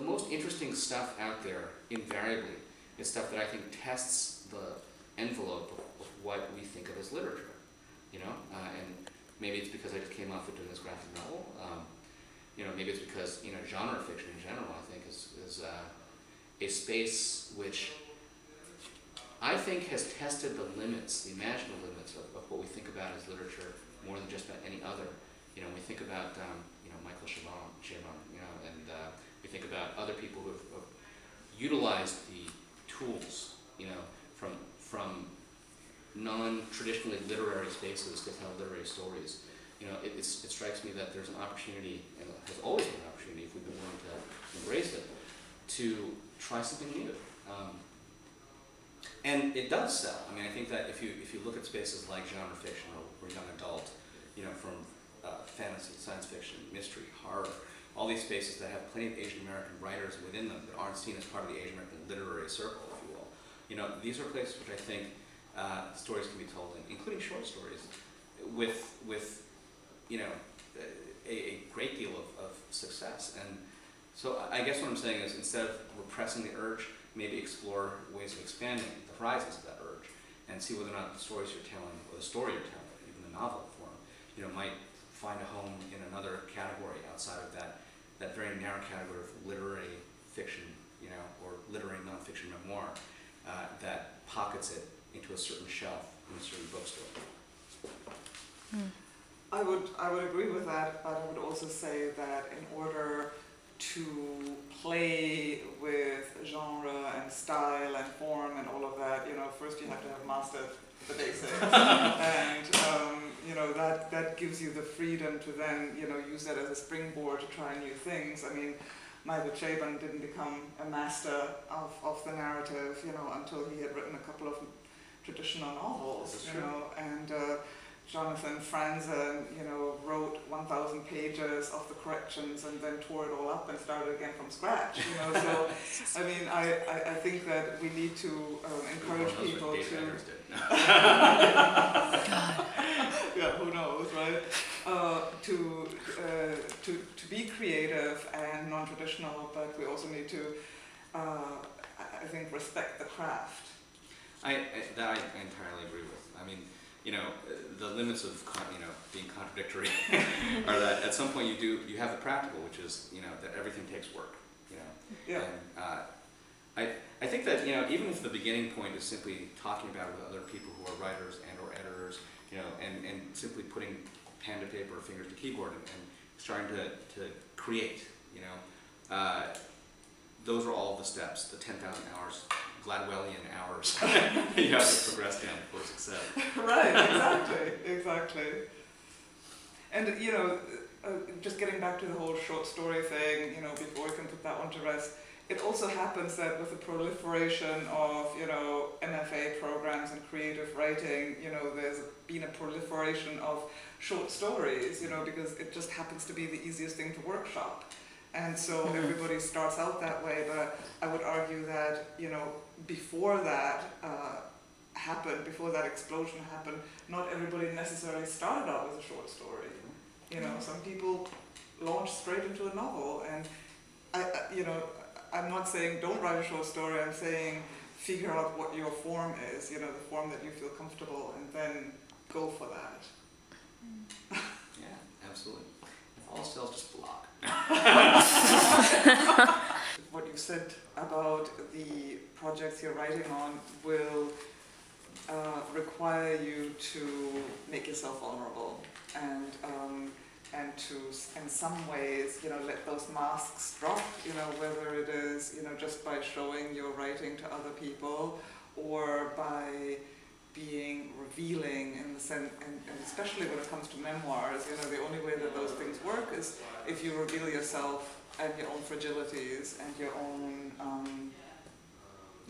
most interesting stuff out there, invariably, is stuff that I think tests the envelope of what we think of as literature, you know? And maybe it's because I just came off of doing this graphic novel. You know, maybe it's because, you know, genre fiction in general, I think, is a space which I think has tested the limits, the imaginable limits of what we think about as literature more than just about any other. You know, we think about, you know, Michael Chabon, you know, and we think about other people who have utilized the tools, you know, from non-traditionally literary spaces to tell literary stories. You know, it strikes me that there's an opportunity, and has always been an opportunity, if we've been willing to embrace it, to try something new. And it does sell. I mean, I think that if you look at spaces like genre fiction or young adult, you know, from fantasy, science fiction, mystery, horror, all these spaces that have plenty of Asian American writers within them that aren't seen as part of the Asian American literary circle, if you will. You know, these are places which I think stories can be told in, including short stories, with you know, a great deal of success. And so I guess what I'm saying is, instead of repressing the urge, maybe explore ways of expanding the horizons of that urge, and see whether or not the stories you're telling, or the story you're telling, even the novel form, you know, might find a home in another category outside of that very narrow category of literary fiction, you know, or literary nonfiction memoir, that pockets it into a certain shelf in a certain bookstore. I would agree with that, but I would also say that in order to play with genre and style and form and all of that, you know, first you have to have mastered the basics, and you know, that gives you the freedom to then, you know, use that as a springboard to try new things. I mean, Michael Chabon didn't become a master of the narrative, you know, until he had written a couple of traditional novels, you know, and Jonathan Franzen, you know, wrote 1,000 pages of the corrections and then tore it all up and started again from scratch, you know. So, I mean, I think that we need to encourage people to... Yeah, who knows, right? To be creative and non-traditional, but we also need to, I think, respect the craft. That I entirely agree with. I mean, you know, the limits of, you know, being contradictory are that at some point you have the practical, which is, you know, that everything takes work, you know. Yeah. And I think that, you know, even if the beginning point is simply talking about it with other people who are writers and or editors, you know, and simply putting pen to paper or fingers to keyboard and starting to create, you know, those are all the steps, the 10,000 hours, Gladwellian hours you have to progress down before success. Right, exactly. And, you know, just getting back to the whole short story thing, you know, before we can put that one to rest, it also happens that with the proliferation of, you know, MFA programs and creative writing, you know, there's been a proliferation of short stories, you know, because it just happens to be the easiest thing to workshop. And so everybody starts out that way, but I would argue that, you know, before that happened, before that explosion happened, not everybody necessarily started out with a short story. You know, some people launched straight into a novel, and you know, I'm not saying don't write a short story, I'm saying figure out what your form is, you know, the form that you feel comfortable, and then go for that. Yeah, absolutely. If all else, just blog. What you said about the projects you're writing on will require you to make yourself vulnerable and to, in some ways, you know, let those masks drop, you know, whether it is, you know, just by showing your writing to other people or by being revealing in the sense, and especially when it comes to memoirs, you know, the only way that those things work is if you reveal yourself and your own fragilities and your own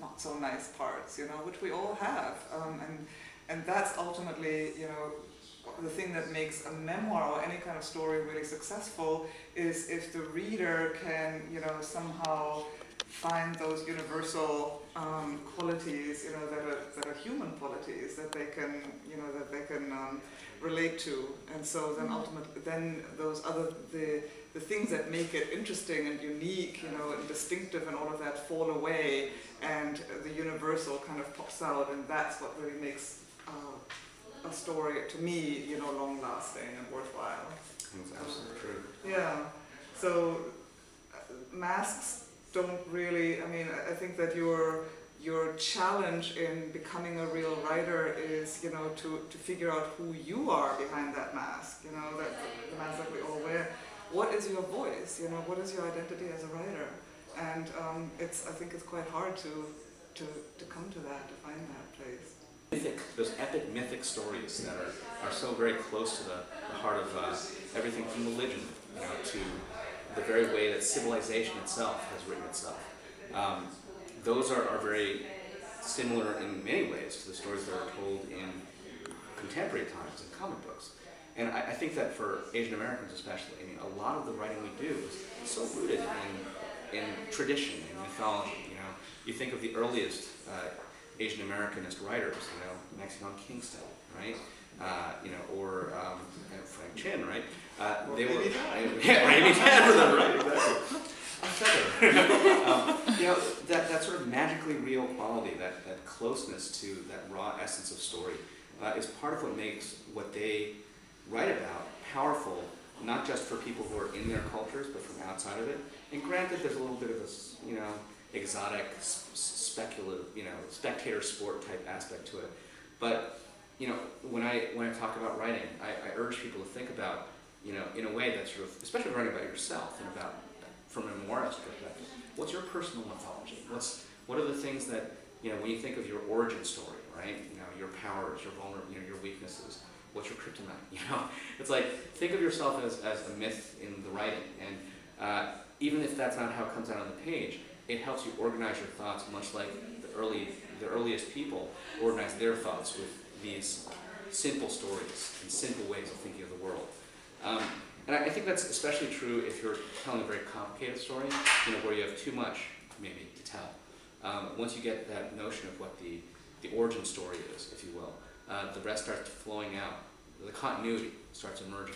not so nice parts, you know, which we all have, and that's ultimately, you know, the thing that makes a memoir or any kind of story really successful is if the reader can, you know, somehow find those universal qualities, you know, that are human qualities that they can, you know, that they can relate to, and so then ultimately, then those other the things that make it interesting and unique, you know, and distinctive and all of that fall away, and the universal kind of pops out, and that's what really makes a story, to me, you know, long-lasting and worthwhile. That's absolutely true. Yeah. So masks don't really, I mean, I think that your challenge in becoming a real writer is, you know, to figure out who you are behind that mask, you know, that the mask that we all wear. What is your voice, you know, what is your identity as a writer? And I think it's quite hard to come to that, to find that place. Those epic mythic stories that are so very close to the heart of everything from religion, you know, to the very way that civilization itself has written itself. Those are very similar in many ways to the stories that are told in contemporary times in comic books. And I think that for Asian Americans especially, I mean, a lot of the writing we do is so rooted in tradition and mythology. You know, you think of the earliest Asian Americanist writers, you know, Mexican Kingston, right? You know, or Frank Chin, right? They were, Amy Tan for them, right? Exactly. You know, that sort of magically real quality, that closeness to that raw essence of story, is part of what makes what they write about powerful, not just for people who are in their cultures, but from outside of it. And granted, there's a little bit of this, you know, exotic, speculative, you know, spectator sport type aspect to it. But, you know, when I talk about writing, I urge people to think about, you know, in a way that's sort of, especially writing about yourself and about, from a memoirist perspective, what's your personal mythology? What are the things that, you know, when you think of your origin story, right? You know, your powers, your you know, your weaknesses. What's your kryptonite? You know, it's like, think of yourself as a myth in the writing, and even if that's not how it comes out on the page, it helps you organize your thoughts, much like the earliest people organized their thoughts with these simple stories and simple ways of thinking of the world. And I think that's especially true if you're telling a very complicated story, you know, where you have too much, maybe, to tell. Once you get that notion of what the origin story is, if you will, the rest starts flowing out. The continuity starts emerging.